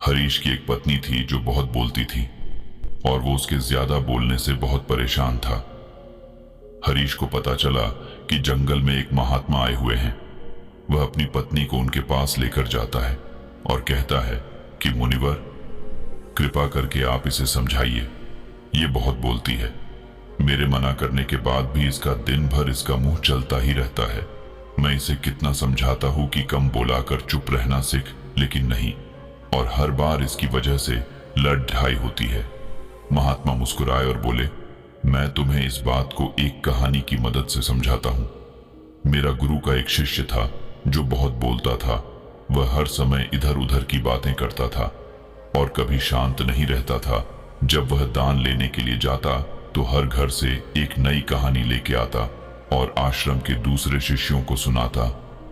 हरीश की एक पत्नी थी जो बहुत बोलती थी और वो उसके ज्यादा बोलने से बहुत परेशान था। हरीश को पता चला कि जंगल में एक महात्मा आए हुए हैं। वह अपनी पत्नी को उनके पास लेकर जाता है और कहता है कि मुनिवर, कृपा करके आप इसे समझाइए, ये बहुत बोलती है। मेरे मना करने के बाद भी इसका दिन भर इसका मुंह चलता ही रहता है। मैं इसे कितना समझाता हूं कि कम बोला कर चुप रहना सीख, लेकिन नहीं, और हर बार इसकी वजह से लड़ ढाई होती है। महात्मा मुस्कुराए और बोले, मैं तुम्हें इस बात को एक कहानी की मदद से समझाता हूं। मेरा गुरु का एक शिष्य था जो बहुत बोलता था। वह हर समय इधर उधर की बातें करता था और कभी शांत नहीं रहता था। जब वह दान लेने के लिए जाता तो हर घर से एक नई कहानी लेके आता और आश्रम के दूसरे शिष्यों को सुनाता,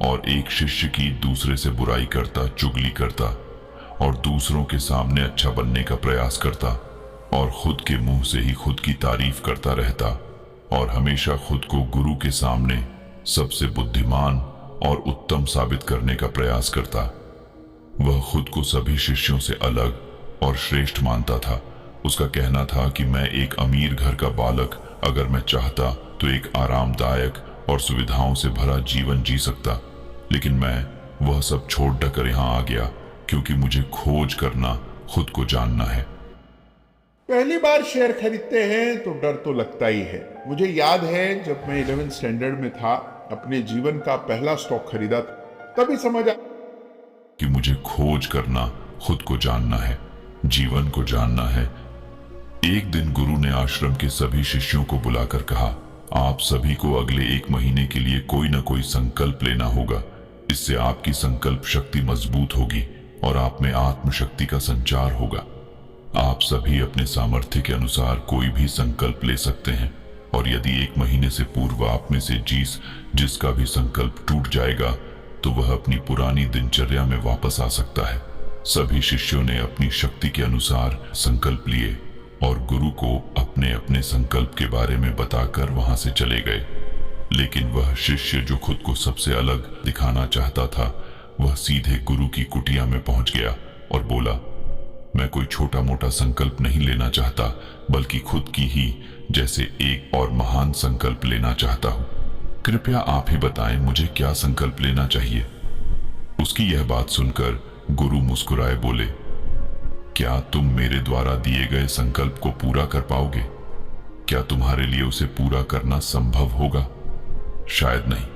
और एक शिष्य की दूसरे से बुराई करता, चुगली करता और दूसरों के सामने अच्छा बनने का प्रयास करता और खुद के मुंह से ही खुद की तारीफ करता रहता और हमेशा खुद को गुरु के सामने सबसे बुद्धिमान और उत्तम साबित करने का प्रयास करता। वह खुद को सभी शिष्यों से अलग और श्रेष्ठ मानता था। उसका कहना था कि मैं एक अमीर घर का बालक अगर मैं चाहता तो एक आरामदायक और सुविधाओं से भरा जीवन जी सकता, लेकिन मैं वह सब छोड़ कर यहाँ आ गया क्योंकि मुझे खोज करना, खुद को जानना है। पहली बार शेयर खरीदते हैं तो डर तो लगता ही है। मुझे याद है जब मैं 11th स्टैंडर्ड में था, अपने जीवन का पहला स्टॉक खरीदा, तभी समझ आ कि मुझे खोज करना, खुद को जानना है, जीवन को जानना है। एक दिन गुरु ने आश्रम के सभी शिष्यों को बुलाकर कहा, आप सभी को अगले 1 महीने के लिए कोई ना कोई संकल्प लेना होगा। इससे आपकी संकल्प शक्ति मजबूत होगी और आप में आत्मशक्ति का संचार होगा। आप सभी अपने सामर्थ्य के अनुसार कोई भी संकल्प ले सकते हैं, और यदि 1 महीने से पूर्व आप में से जिसका भी संकल्प टूट जाएगा तो वह अपनी पुरानी दिनचर्या में वापस आ सकता है। सभी शिष्यों ने अपनी शक्ति के अनुसार संकल्प लिए और गुरु को अपने अपने संकल्प के बारे में बताकर वहां से चले गए। लेकिन वह शिष्य जो खुद को सबसे अलग दिखाना चाहता था, वह सीधे गुरु की कुटिया में पहुंच गया और बोला, मैं कोई छोटा मोटा संकल्प नहीं लेना चाहता, बल्कि खुद की ही जैसे एक और महान संकल्प लेना चाहता हूं। कृपया आप ही बताएं मुझे क्या संकल्प लेना चाहिए। उसकी यह बात सुनकर गुरु मुस्कुराए बोले, क्या तुम मेरे द्वारा दिए गए संकल्प को पूरा कर पाओगे? क्या तुम्हारे लिए उसे पूरा करना संभव होगा? शायद नहीं,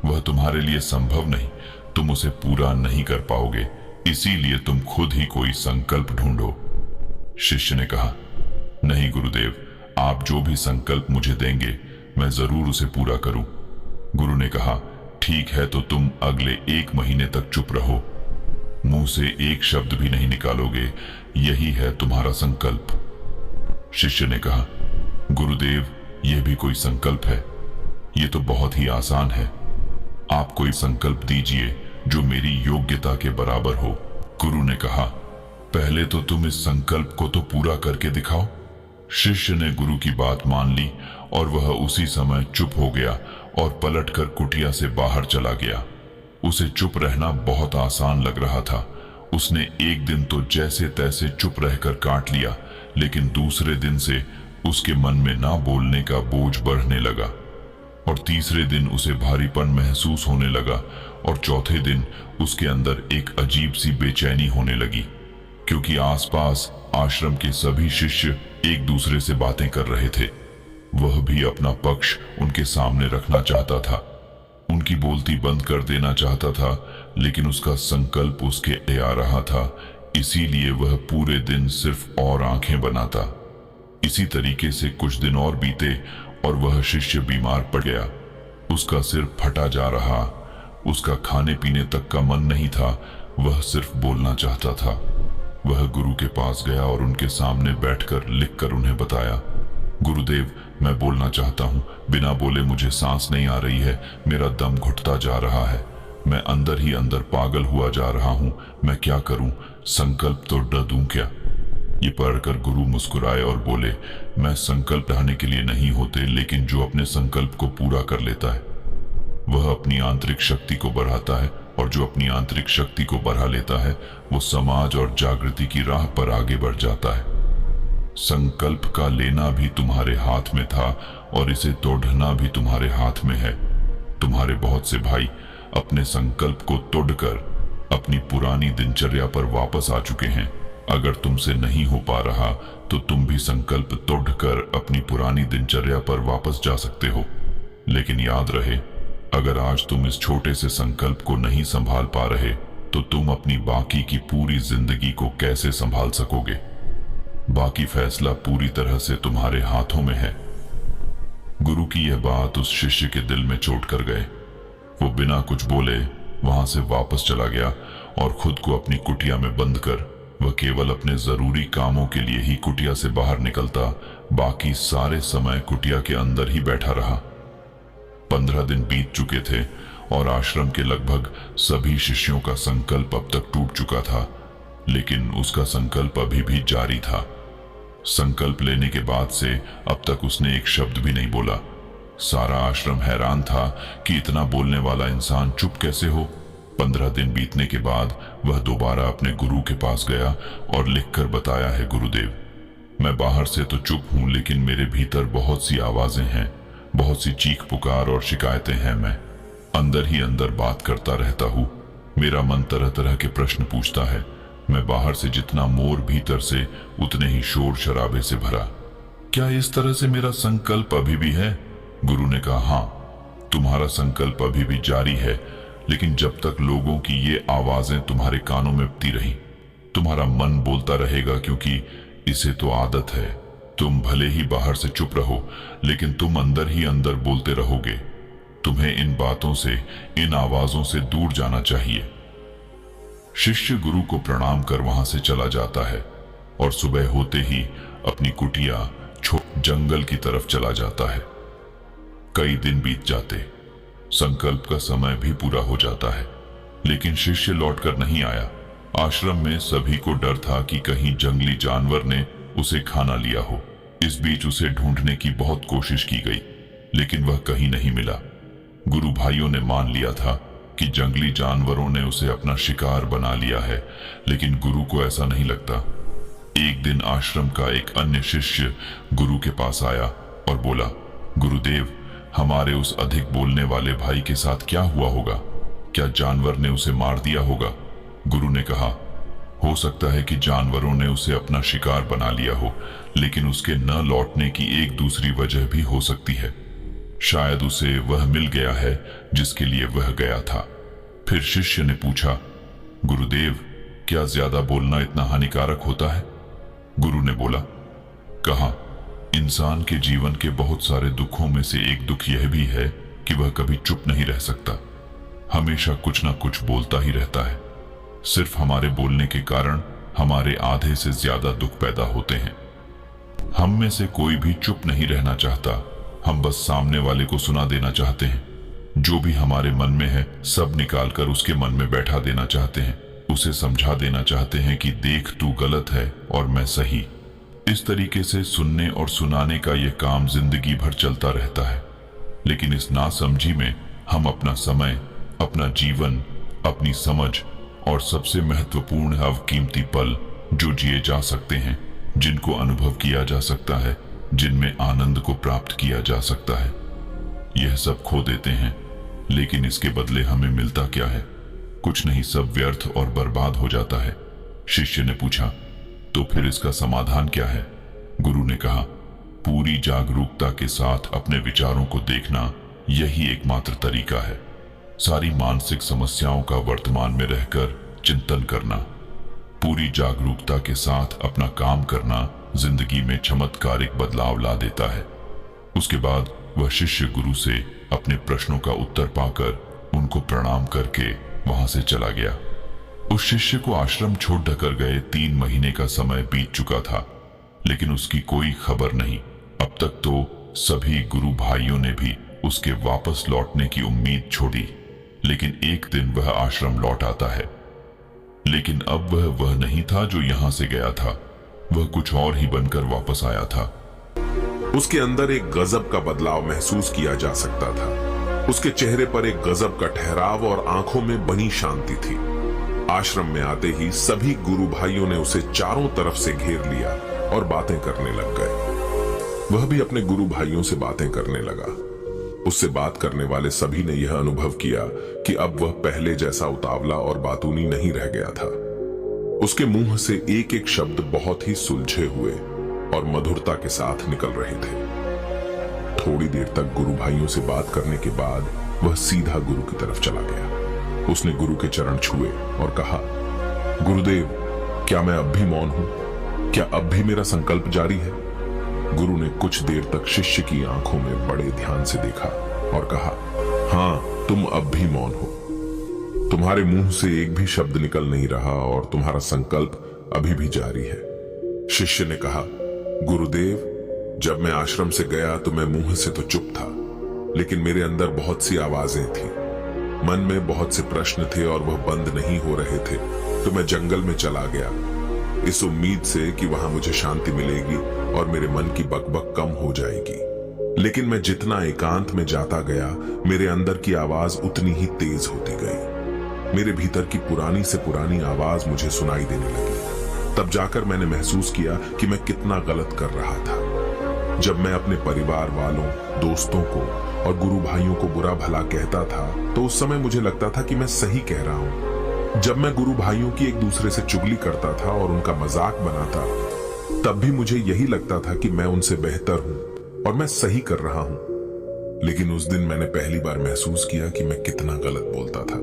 वह तुम्हारे लिए संभव नहीं। तुम उसे पूरा नहीं कर पाओगे, इसीलिए तुम खुद ही कोई संकल्प ढूंढो। शिष्य ने कहा, नहीं गुरुदेव, आप जो भी संकल्प मुझे देंगे मैं जरूर उसे पूरा करूं। गुरु ने कहा, ठीक है, तो तुम अगले 1 महीने तक चुप रहो, मुंह से एक शब्द भी नहीं निकालोगे, यही है तुम्हारा संकल्प। शिष्य ने कहा, गुरुदेव, यह भी कोई संकल्प है? यह तो बहुत ही आसान है। आप कोई संकल्प दीजिए जो मेरी योग्यता के बराबर हो। गुरु ने कहा, पहले तो तुम इस संकल्प को तो पूरा करके दिखाओ। शिष्य ने गुरु की बात मान ली और वह उसी समय चुप हो गया और पलटकर कुटिया से बाहर चला गया। उसे चुप रहना बहुत आसान लग रहा था। उसने एक दिन तो जैसे तैसे चुप रहकर काट लिया, लेकिन दूसरे दिन से उसके मन में ना बोलने का बोझ बढ़ने लगा, और तीसरे दिन उसे भारीपन महसूस होने लगा, और चौथे दिन उसके अंदर एक अजीब सी बेचैनी होने लगी, क्योंकि आसपास आश्रम के सभी शिष्य एक दूसरे से बातें कर रहे थे। वह भी अपना पक्ष उनके सामने रखना चाहता था, उनकी बोलती बंद कर देना चाहता था, लेकिन उसका संकल्प उसके आ रहा था, इसीलिए वह पूरे दिन सिर्फ और आंखें बनाता। इसी तरीके से कुछ दिन और बीते और वह शिष्य बीमार पड़ गया। उसका सिर फटा जा रहा, उसका खाने पीने तक का मन नहीं था, वह सिर्फ बोलना चाहता था। वह गुरु के पास गया और उनके सामने बैठकर लिखकर उन्हें बताया, गुरुदेव, मैं बोलना चाहता हूँ, बिना बोले मुझे सांस नहीं आ रही है, मेरा दम घुटता जा रहा है, मैं अंदर ही अंदर पागल हुआ जा रहा हूँ, मैं क्या करूँ? संकल्प तो ड दूं क्या? ये पढ़कर गुरु मुस्कुराए और बोले, मैं संकल्प ढाने के लिए नहीं होते, लेकिन जो अपने संकल्प को पूरा कर लेता है वह अपनी आंतरिक शक्ति को बढ़ाता है और जो अपनी आंतरिक शक्ति को बढ़ा लेता है वो समाज और जागृति की राह पर आगे बढ़ जाता है। संकल्प का लेना भी तुम्हारे हाथ में था और इसे तोड़ना भी तुम्हारे हाथ में है। तुम्हारे बहुत से भाई अपने संकल्प को तोड़कर अपनी पुरानी दिनचर्या पर वापस आ चुके हैं। अगर तुमसे नहीं हो पा रहा तो तुम भी संकल्प तोड़कर अपनी पुरानी दिनचर्या पर वापस जा सकते हो। लेकिन याद रहे, अगर आज तुम इस छोटे से संकल्प को नहीं संभाल पा रहे तो तुम अपनी बाकी की पूरी जिंदगी को कैसे संभाल सकोगे? बाकी फैसला पूरी तरह से तुम्हारे हाथों में है। गुरु की यह बात उस शिष्य के दिल में चोट कर गए। वो बिना कुछ बोले वहां से वापस चला गया और खुद को अपनी कुटिया में बंद कर वह केवल अपने जरूरी कामों के लिए ही कुटिया से बाहर निकलता, बाकी सारे समय कुटिया के अंदर ही बैठा रहा। 15 दिन बीत चुके थे और आश्रम के लगभग सभी शिष्यों का संकल्प अब तक टूट चुका था, लेकिन उसका संकल्प अभी भी जारी था। संकल्प लेने के बाद से अब तक उसने एक शब्द भी नहीं बोला। सारा आश्रम हैरान था कि इतना बोलने वाला इंसान चुप कैसे हो। 15 दिन बीतने के बाद वह दोबारा अपने गुरु के पास गया और लिखकर बताया है, गुरुदेव, मैं बाहर से तो चुप हूं लेकिन मेरे भीतर बहुत सी आवाजें हैं, बहुत सी चीख पुकार और शिकायतें हैं। मैं अंदर ही अंदर बात करता रहता हूं। मेरा मन तरह तरह के प्रश्न पूछता है। मैं बाहर से जितना मोर, भीतर से उतने ही शोर शराबे से भरा। क्या इस तरह से मेरा संकल्प अभी भी है? गुरु ने कहा, हाँ, तुम्हारा संकल्प अभी भी जारी है, लेकिन जब तक लोगों की ये आवाजें तुम्हारे कानों में बजती रही, तुम्हारा मन बोलता रहेगा, क्योंकि इसे तो आदत है। तुम भले ही बाहर से चुप रहो लेकिन तुम अंदर ही अंदर बोलते रहोगे। तुम्हें इन बातों से, इन आवाजों से दूर जाना चाहिए। शिष्य गुरु को प्रणाम कर वहां से चला जाता है और सुबह होते ही अपनी कुटिया छोड़ जंगल की तरफ चला जाता है। कई दिन बीत जाते, संकल्प का समय भी पूरा हो जाता है, लेकिन शिष्य लौटकर नहीं आया। आश्रम में सभी को डर था कि कहीं जंगली जानवर ने उसे खाना लिया हो। इस बीच उसे ढूंढने की बहुत कोशिश की गई, लेकिन वह कहीं नहीं मिला। गुरु भाइयों ने मान लिया था कि जंगली जानवरों ने उसे अपना शिकार बना लिया है, लेकिन गुरु को ऐसा नहीं लगता। एक दिन आश्रम का एक अन्य शिष्य गुरु के पास आया और बोला, गुरुदेव, हमारे उस अधिक बोलने वाले भाई के साथ क्या हुआ होगा? क्या जानवर ने उसे मार दिया होगा? गुरु ने कहा, हो सकता है कि जानवरों ने उसे अपना शिकार बना लिया हो, लेकिन उसके न लौटने की एक दूसरी वजह भी हो सकती है। शायद उसे वह मिल गया है जिसके लिए वह गया था। फिर शिष्य ने पूछा, गुरुदेव, क्या ज्यादा बोलना इतना हानिकारक होता है? गुरु ने बोला, कहा, इंसान के जीवन के बहुत सारे दुखों में से एक दुख यह भी है कि वह कभी चुप नहीं रह सकता, हमेशा कुछ ना कुछ बोलता ही रहता है। सिर्फ हमारे बोलने के कारण हमारे आधे से ज्यादा दुख पैदा होते हैं। हम में से कोई भी चुप नहीं रहना चाहता, हम बस सामने वाले को सुना देना चाहते हैं। जो भी हमारे मन में है सब निकालकर उसके मन में बैठा देना चाहते हैं। उसे समझा देना चाहते हैं कि देख, तू गलत है और मैं सही। इस तरीके से सुनने और सुनाने का यह काम जिंदगी भर चलता रहता है, लेकिन इस नासमझी में हम अपना समय, अपना जीवन, अपनी समझ और सबसे महत्वपूर्ण अवकीमती पल जो जिए जा सकते हैं, जिनको अनुभव किया जा सकता है, जिनमें आनंद को प्राप्त किया जा सकता है, यह सब खो देते हैं। लेकिन इसके बदले हमें मिलता क्या है? कुछ नहीं, सब व्यर्थ और बर्बाद हो जाता है। शिष्य ने पूछा, तो फिर इसका समाधान क्या है? गुरु ने कहा, पूरी जागरूकता के साथ अपने विचारों को देखना, यही एकमात्र तरीका है। सारी मानसिक समस्याओं का वर्तमान में रहकर चिंतन करना, पूरी जागरूकता के साथ अपना काम करना जिंदगी में चमत्कारिक बदलाव ला देता है। उसके बाद वह शिष्य गुरु से अपने प्रश्नों का उत्तर पाकर उनको प्रणाम करके वहां से चला गया। उस शिष्य को आश्रम छोड़ कर गए 3 महीने का समय बीत चुका था, लेकिन उसकी कोई खबर नहीं। अब तक तो सभी गुरु भाइयों ने भी उसके वापस लौटने की उम्मीद छोड़ी, लेकिन एक दिन वह आश्रम लौट आता है। लेकिन अब वह नहीं था जो यहां से गया था, वह कुछ और ही बनकर वापस आया था। उसके अंदर एक गजब का बदलाव महसूस किया जा सकता था। उसके चेहरे पर एक गजब का ठहराव और आंखों में बनी शांति थी। आश्रम में आते ही सभी गुरु भाइयों ने उसे चारों तरफ से घेर लिया और बातें करने लग गए। वह भी अपने गुरु भाइयों से बातें करने लगा। उससे बात करने वाले सभी ने यह अनुभव किया कि अब वह पहले जैसा उतावला और बातूनी नहीं रह गया था। उसके मुंह से एक एक शब्द बहुत ही सुलझे हुए और मधुरता के साथ निकल रहे थे। थोड़ी देर तक गुरु भाइयों से बात करने के बाद वह सीधा गुरु की तरफ चला गया। उसने गुरु के चरण छुए और कहा, गुरुदेव, क्या मैं अब भी मौन हूं? क्या अब भी मेरा संकल्प जारी है? गुरु ने कुछ देर तक शिष्य की आंखों में बड़े ध्यान से देखा और कहा, हां, तुम अब भी मौन हो। तुम्हारे मुंह से एक भी शब्द निकल नहीं रहा और तुम्हारा संकल्प अभी भी जारी है। शिष्य ने कहा, गुरुदेव, जब मैं आश्रम से गया तो मैं मुंह से तो चुप था, लेकिन मेरे अंदर बहुत सी आवाजें थी। मन में बहुत से प्रश्न थे और वह बंद नहीं हो रहे थे, तो मैं जंगल में चला गया, इस उम्मीद से कि वहां मुझे शांति मिलेगी और मेरे मन की बकबक कम हो जाएगी। लेकिन मैं जितना एकांत में जाता गया, मेरे अंदर की आवाज उतनी ही तेज होती गई। मेरे भीतर की पुरानी से पुरानी आवाज मुझे सुनाई देने लगी। तब जाकर मैंने महसूस किया कि मैं कितना गलत कर रहा था। जब मैं अपने परिवार वालों, दोस्तों को और गुरु भाइयों को बुरा भला कहता था, तो उस समय मुझे लगता था कि मैं सही कह रहा हूं। जब मैं गुरु भाइयों की एक दूसरे से चुगली करता था और उनका मजाक बनाता, तब भी मुझे यही लगता था कि मैं उनसे बेहतर हूं और मैं सही कर रहा हूं। लेकिन उस दिन मैंने पहली बार महसूस किया कि मैं कितना गलत बोलता था।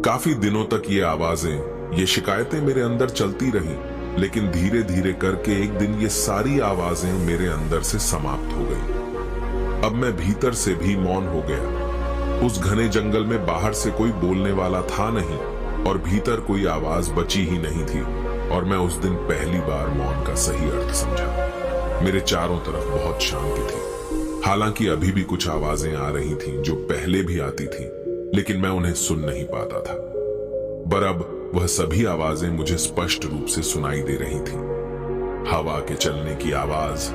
काफी दिनों तक ये आवाजें, ये शिकायतें मेरे अंदर चलती रही, लेकिन धीरे धीरे करके एक दिन ये सारी आवाजें मेरे अंदर से समाप्त हो गई। अब मैं भीतर से भी मौन हो गया। उस घने जंगल में बाहर से कोई बोलने वाला था नहीं और भीतर कोई आवाज बची ही नहीं थी, और मैं उस दिन पहली बार मौन का सही अर्थ समझा। मेरे चारों तरफ बहुत शांति थी। हालांकि अभी भी कुछ आवाजें आ रही थीं जो पहले भी आती थीं, लेकिन मैं उन्हें सुन नहीं पाता था। पर अब वह सभी आवाजें मुझे स्पष्ट रूप से सुनाई दे रही थीं। हवा के चलने की आवाज,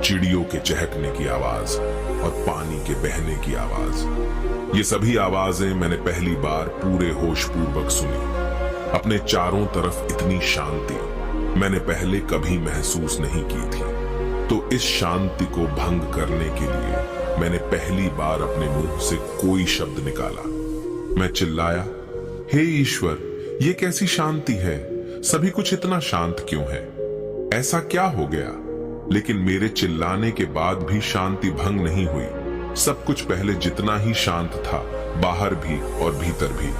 चिड़ियों के चहकने की आवाज और पानी के बहने की आवाज। ये सभी आवाजें मैंने पहली बार पूरे होश पूर्वक सुनी। अपने चारों तरफ इतनी शांति मैंने पहले कभी महसूस नहीं की थी। तो इस शांति को भंग करने के लिए मैंने पहली बार अपने मुंह से कोई शब्द निकाला। मैं चिल्लाया, हे ईश्वर, ये कैसी शांति है? सभी कुछ इतना शांत क्यों है? ऐसा क्या हो गया? लेकिन मेरे चिल्लाने के बाद भी शांति भंग नहीं हुई। सब कुछ पहले जितना ही शांत था, बाहर भी और भीतर भी।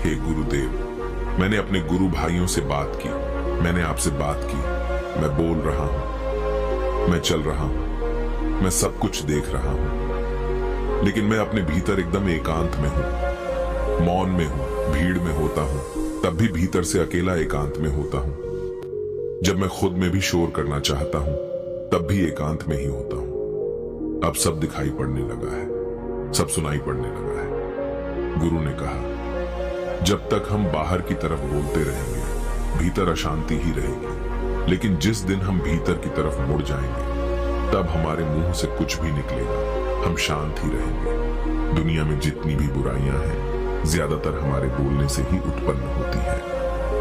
हे गुरुदेव, मैंने अपने गुरु भाइयों से बात की, मैंने आपसे बात की। मैं बोल रहा हूं, मैं चल रहा हूं, मैं सब कुछ देख रहा हूं, लेकिन मैं अपने भीतर एकदम एकांत में हूं, मौन में हूं। भीड़ में होता हूं तब भी भीतर से अकेला एकांत में होता हूं। जब मैं खुद में भी शोर करना चाहता हूं तब भी एकांत में ही होता हूं। अब सब दिखाई पड़ने लगा है, सब सुनाई पड़ने लगा है। गुरु ने कहा, जब तक हम बाहर की तरफ बोलते रहेंगे, भीतर अशांति ही रहेगी। लेकिन जिस दिन हम भीतर की तरफ मुड़ जाएंगे, तब हमारे मुंह से कुछ भी निकलेगा, हम शांत ही रहेंगे। दुनिया में जितनी भी बुराइयां हैं, ज्यादातर हमारे बोलने से ही उत्पन्न होती है,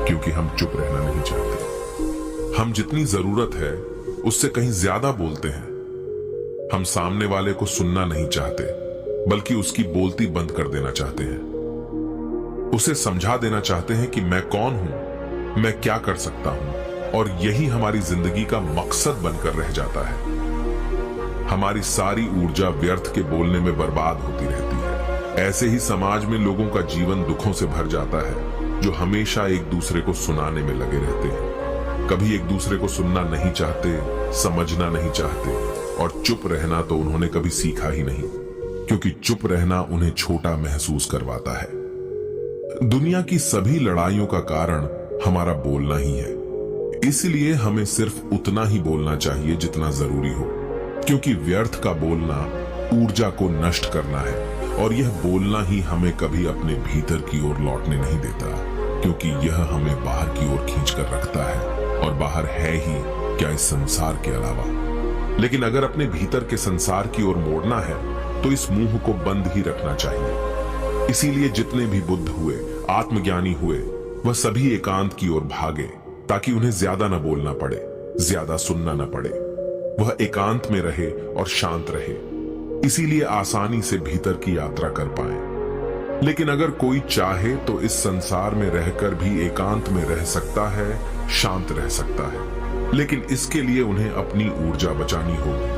क्योंकि हम चुप रहना नहीं चाहते। हम जितनी जरूरत है उससे कहीं ज्यादा बोलते हैं। हम सामने वाले को सुनना नहीं चाहते, बल्कि उसकी बोलती बंद कर देना चाहते हैं। उसे समझा देना चाहते हैं कि मैं कौन हूं, मैं क्या कर सकता हूं, और यही हमारी जिंदगी का मकसद बनकर रह जाता है। हमारी सारी ऊर्जा व्यर्थ के बोलने में बर्बाद होती रहती है। ऐसे ही समाज में लोगों का जीवन दुखों से भर जाता है, जो हमेशा एक दूसरे को सुनाने में लगे रहते हैं। कभी एक दूसरे को सुनना नहीं चाहते, समझना नहीं चाहते, और चुप रहना तो उन्होंने कभी सीखा ही नहीं, क्योंकि चुप रहना उन्हें छोटा महसूस करवाता है। दुनिया की सभी लड़ाइयों का कारण हमारा बोलना ही है। इसलिए हमें सिर्फ उतना ही बोलना चाहिए जितना जरूरी हो, क्योंकि व्यर्थ का बोलना ऊर्जा को नष्ट करना है, और यह बोलना ही हमें कभी अपने भीतर की ओर लौटने नहीं देता, क्योंकि यह हमें बाहर की ओर खींच कर रखता है, और बाहर है ही क्या इस संसार के अलावा। लेकिन अगर अपने भीतर के संसार की ओर मोड़ना है, तो इस मुंह को बंद ही रखना चाहिए। इसीलिए जितने भी बुद्ध हुए, आत्मज्ञानी हुए, वह सभी एकांत की ओर भागे, ताकि उन्हें ज्यादा न बोलना पड़े, ज्यादा सुनना न पड़े। वह एकांत में रहे और शांत रहे, इसीलिए आसानी से भीतर की यात्रा कर पाए। लेकिन अगर कोई चाहे तो इस संसार में रहकर भी एकांत में रह सकता है, शांत रह सकता है, लेकिन इसके लिए उन्हें अपनी ऊर्जा बचानी होगी।